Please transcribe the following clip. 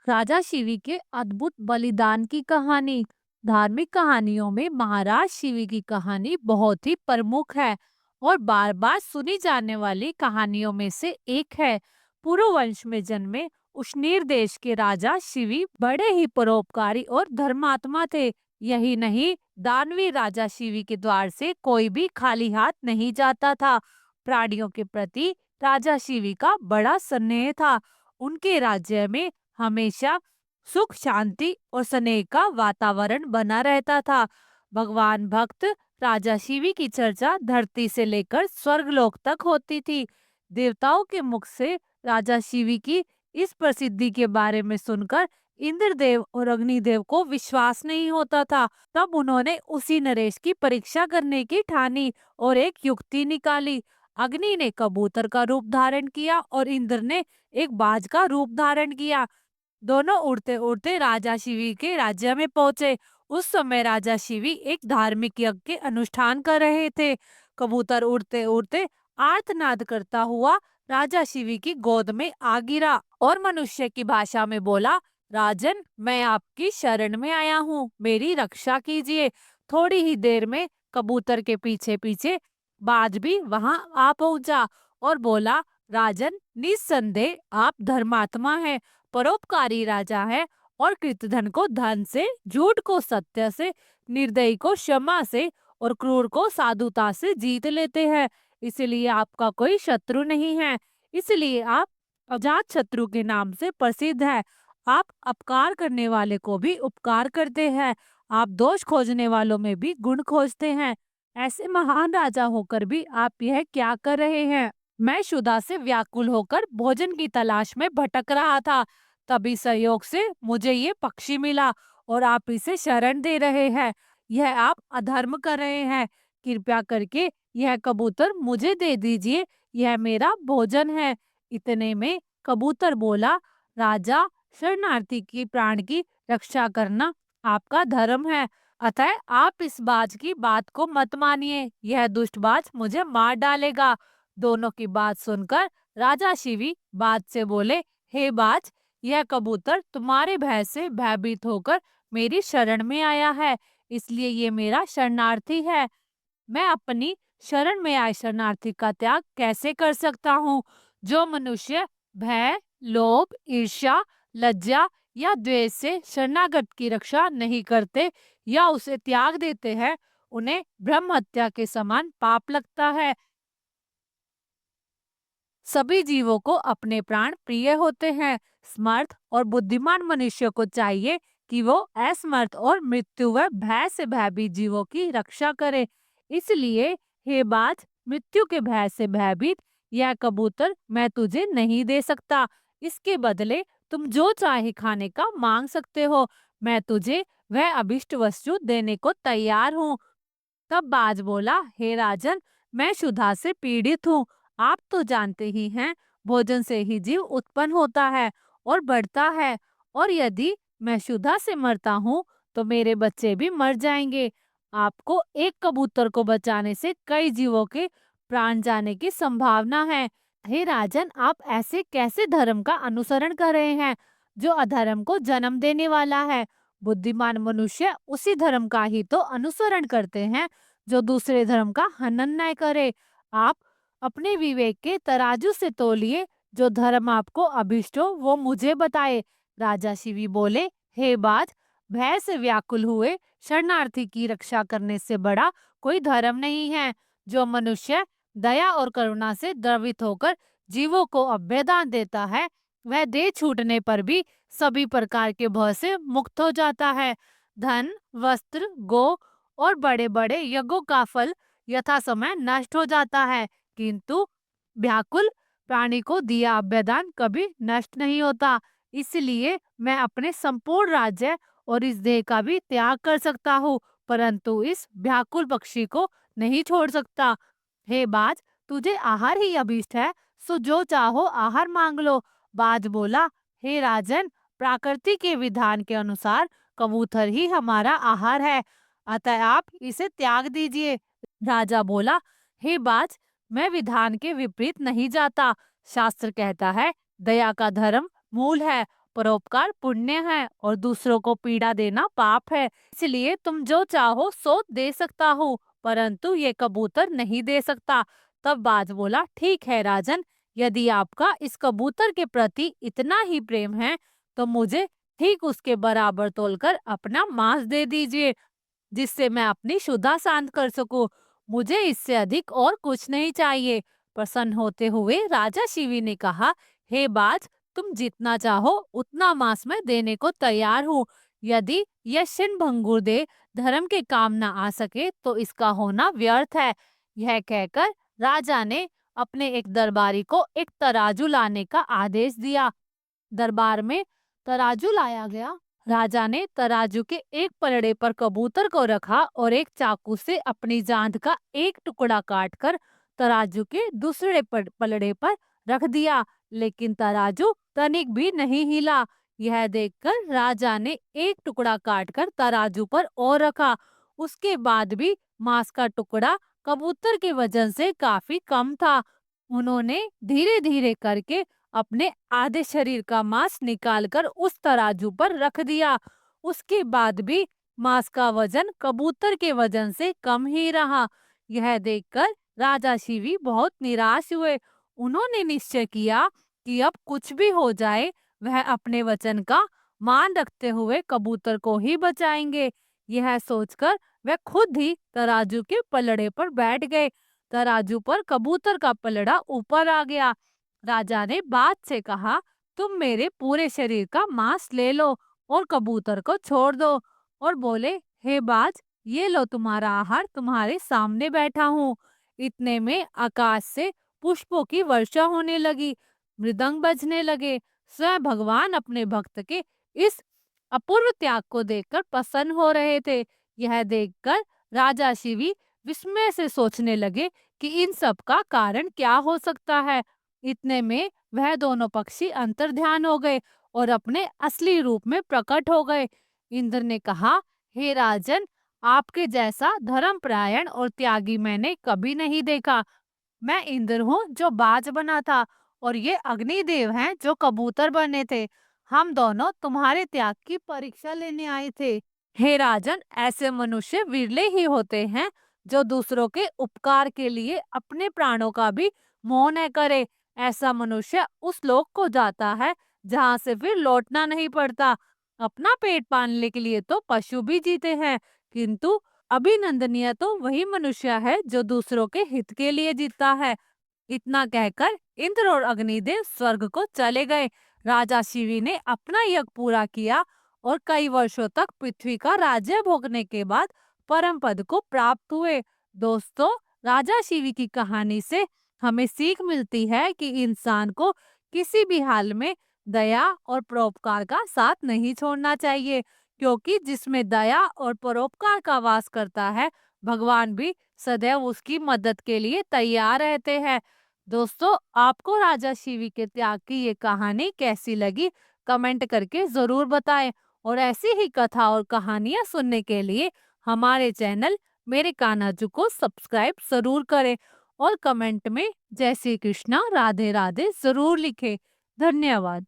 राजा शिवी के अद्भुत बलिदान की कहानी। धार्मिक कहानियों में महाराज शिवी की कहानी बहुत ही प्रमुख है और बार बार सुनी जाने वाली कहानियों में से एक है। पुरुवंश में जन्मे उशनीर देश के राजा शिवी बड़े ही परोपकारी और धर्मात्मा थे। यही नहीं, दानवी राजा शिवी के द्वार से कोई भी खाली हाथ नहीं जाता था। प्राणियों के प्रति राजा शिवी का बड़ा स्नेह था। उनके राज्य में हमेशा सुख शांति और स्नेह का वातावरण बना रहता था। भगवान भक्त राजा शिवी की चर्चा धरती से लेकर स्वर्गलोक तक होती थी। देवताओं के मुख से राजा शिवी की इस प्रसिद्धि के बारे में सुनकर इंद्रदेव और अग्निदेव को विश्वास नहीं होता था। तब उन्होंने उसी नरेश की परीक्षा करने की ठानी और एक युक्ति निकाली। अग्नि ने कबूतर का रूप धारण किया और इंद्र ने एक बाज का रूप धारण किया। दोनों उड़ते उड़ते राजा शिवी के राज्य में पहुंचे। उस समय राजा शिवी एक धार्मिक यज्ञ के अनुष्ठान कर रहे थे। कबूतर उड़ते उड़ते आर्तनाद करता हुआ राजा शिवी की गोद में आ गिरा और मनुष्य की भाषा में बोला, राजन, मैं आपकी शरण में आया हूँ, मेरी रक्षा कीजिए। थोड़ी ही देर में कबूतर के पीछे पीछे बाज भी वहां आ पहुंचा और बोला, राजन, निस्संदेह आप धर्मात्मा हैं, परोपकारी राजा है और कृतधन को धन से, झूठ को सत्य से, निर्दयी को क्षमा से और क्रूर को साधुता से जीत लेते हैं। इसलिए आपका कोई शत्रु नहीं है। इसलिए आप अजात शत्रु के नाम से प्रसिद्ध है। आप अपकार करने वाले को भी उपकार करते हैं। आप दोष खोजने वालों में भी गुण खोजते हैं। ऐसे महान राजा होकर भी आप यह क्या कर रहे हैं? मैं क्षुधा से व्याकुल होकर भोजन की तलाश में भटक रहा था। तभी संयोग से मुझे ये पक्षी मिला और आप इसे शरण दे रहे हैं। यह आप अधर्म कर रहे हैं। कृपया करके यह कबूतर मुझे दे दीजिए, यह मेरा भोजन है। इतने में कबूतर बोला, राजा, शरणार्थी की प्राण की रक्षा करना आपका धर्म है, अतः आप इस बाज की बात को मत मानिए, यह दुष्ट बाज मुझे मार डालेगा। दोनों की बात सुनकर राजा शिवी बाज से बोले, हे बाज, यह कबूतर तुम्हारे भय से भयभीत होकर मेरी शरण में आया है, इसलिए ये मेरा शरणार्थी है। मैं अपनी शरण में आए शरणार्थी का त्याग कैसे कर सकता हूँ? जो मनुष्य भय, लोभ, ईर्ष्या, लज्जा या द्वेष से शरणागत की रक्षा नहीं करते या उसे त्याग देते हैं, उन्हें ब्रह्म हत्या के समान पाप लगता है। सभी जीवों को अपने प्राण प्रिय होते हैं। समर्थ और बुद्धिमान मनुष्य को चाहिए कि वो असमर्थ और मृत्यु व भय से भयभीत जीवों की रक्षा करे। इसलिए हे बाज, मृत्यु के भय से भयभीत यह कबूतर मैं तुझे नहीं दे सकता। इसके बदले तुम जो चाहे खाने का मांग सकते हो। मैं तुझे वह अभिष्ट वस्तु देने को तैयार हूँ। तब बाज बोला, हे राजन, मैं क्षुधा से पीड़ित हूँ। आप तो जानते ही हैं, भोजन से ही जीव उत्पन्न होता है और बढ़ता है, और यदि मैं क्षुधा से मरता हूँ तो मेरे बच्चे भी मर जाएंगे। आपको एक कबूतर को बचाने से कई जीवों के प्राण जाने की संभावना है। हे राजन, आप ऐसे कैसे धर्म का अनुसरण कर रहे हैं जो अधर्म को जन्म देने वाला है? बुद्धिमान मनुष्य उसी धर्म का ही तो अनुसरण करते हैं जो दूसरे धर्म का हनन न करे। आप अपने विवेक के तराजू से तोलिए, जो धर्म आपको अभिष्ट हो वो मुझे बताए। राजा शिवी बोले, हे बाज, भय से व्याकुल हुए शरणार्थी की रक्षा करने से बड़ा कोई धर्म नहीं है। जो मनुष्य दया और करुणा से द्रवित होकर जीवों को अभयदान देता है, वह देह छूटने पर भी सभी प्रकार के भय से मुक्त हो जाता है। धन, वस्त्र, गो और बड़े बड़े यज्ञों का फल यथा समय नष्ट हो जाता है, किंतु व्याकुल प्राणी को दिया अभ्यदान कभी नष्ट नहीं होता। इसलिए मैं अपने संपूर्ण राज्य और इस देह का भी त्याग कर सकता हूँ, परंतु इस व्याकुल पक्षी को नहीं छोड़ सकता। हे बाज, तुझे आहार ही अभीष्ट है, सो जो चाहो आहार मांग लो। बाज बोला, हे राजन, प्रकृति के विधान के अनुसार कबूतर ही हमारा आहार है, अतः आप इसे त्याग दीजिए। राजा बोला, हे बाज, मैं विधान के विपरीत नहीं जाता। शास्त्र कहता है, दया का धर्म मूल है परोपकार पुण्य है और दूसरों को पीड़ा देना पाप है। इसलिए तुम जो चाहो सो दे सकता हूँ, परंतु ये कबूतर नहीं दे सकता। तब बाज बोला, ठीक है राजन, यदि आपका इस कबूतर के प्रति इतना ही प्रेम है तो मुझे ठीक उसके बराबर तोलकर अपना मांस दे दीजिए, जिससे मैं अपनी क्षुधा शांत कर सकूं। मुझे इससे अधिक और कुछ नहीं चाहिए। प्रसन्न होते हुए राजा शिवी ने कहा, हे बाज, तुम जितना चाहो उतना मांस मैं देने को तैयार हूँ। यदि यह क्षण भंगुर दे धर्म के काम न आ सके तो इसका होना व्यर्थ है। यह कहकर राजा ने अपने एक दरबारी को एक तराजू लाने का आदेश दिया। दरबार में तराजू लाया गया। राजा ने तराजू के एक पलड़े पर कबूतर को रखा और एक चाकू से अपनी जांघ का एक टुकड़ा काटकर तराजू के दूसरे पलड़े पर रख दिया, लेकिन तराजू तनिक भी नहीं हिला। यह देखकर राजा ने एक टुकड़ा काटकर तराजू पर और रखा। उसके बाद भी मांस का टुकड़ा कबूतर के वजन से काफी कम था। उन्होंने धीरे धीरे करके अपने आधे शरीर का मांस निकालकर उस तराजू पर रख दिया। उसके बाद भी मांस का वजन कबूतर के वजन से कम ही रहा। यह देखकर राजा शिवी बहुत निराश हुए। उन्होंने निश्चय किया कि अब कुछ भी हो जाए वह अपने वचन का मान रखते हुए कबूतर को ही बचाएंगे। यह सोचकर वह खुद ही तराजू के पलड़े पर बैठ गए। तराजू पर कबूतर का पलड़ा ऊपर आ गया। राजा ने बाज से कहा, तुम मेरे पूरे शरीर का मांस ले लो और कबूतर को छोड़ दो। और बोले, हे बाज, ये लो तुम्हारा आहार, तुम्हारे सामने बैठा हूँ। इतने में आकाश से पुष्पों की वर्षा होने लगी, मृदंग बजने लगे। स्वयं भगवान अपने भक्त के इस अपूर्व त्याग को देखकर प्रसन्न हो रहे थे। यह देखकर राजा शिवी विस्मय से सोचने लगे कि इन सब का कारण क्या हो सकता है। इतने में वह दोनों पक्षी अंतर्ध्यान हो गए और अपने असली रूप में प्रकट हो गए। इंद्र ने कहा, हे राजन, आपके जैसा धर्मपरायण और त्यागी मैंने कभी नहीं देखा। मैं इंद्र हूँ जो बाज बना था और ये अग्निदेव हैं जो कबूतर बने थे। हम दोनों तुम्हारे त्याग की परीक्षा लेने आए थे। हे राजन, ऐसे मनुष्य विरले ही होते हैं जो दूसरों के उपकार के लिए अपने प्राणों का भी मोह न करे। ऐसा मनुष्य उस लोक को जाता है जहाँ से फिर लौटना नहीं पड़ता। अपना पेट पालने के लिए तो पशु भी जीते हैं, किंतु अभिनंदनीय तो वही मनुष्य है जो दूसरों के हित के लिए जीता है। इतना कहकर इंद्र और अग्निदेव स्वर्ग को चले गए। राजा शिवी ने अपना यज्ञ पूरा किया और कई वर्षों तक पृथ्वी का राज्य भोगने के बाद परम पद को प्राप्त हुए। दोस्तों, राजा शिवी की कहानी से हमें सीख मिलती है कि इंसान को किसी भी हाल में दया और परोपकार का साथ नहीं छोड़ना चाहिए, क्योंकि जिसमें दया और परोपकार का वास करता है, भगवान भी सदैव उसकी मदद के लिए तैयार रहते हैं। दोस्तों, आपको राजा शिवी के त्याग की ये कहानी कैसी लगी? कमेंट करके जरूर बताएं और ऐसी ही कथा और कहानियां सुनने के लिए हमारे चैनल मेरे कान्हाजू को सब्सक्राइब जरूर करें और कमेंट में जय श्री कृष्णा, राधे राधे जरूर लिखें। धन्यवाद।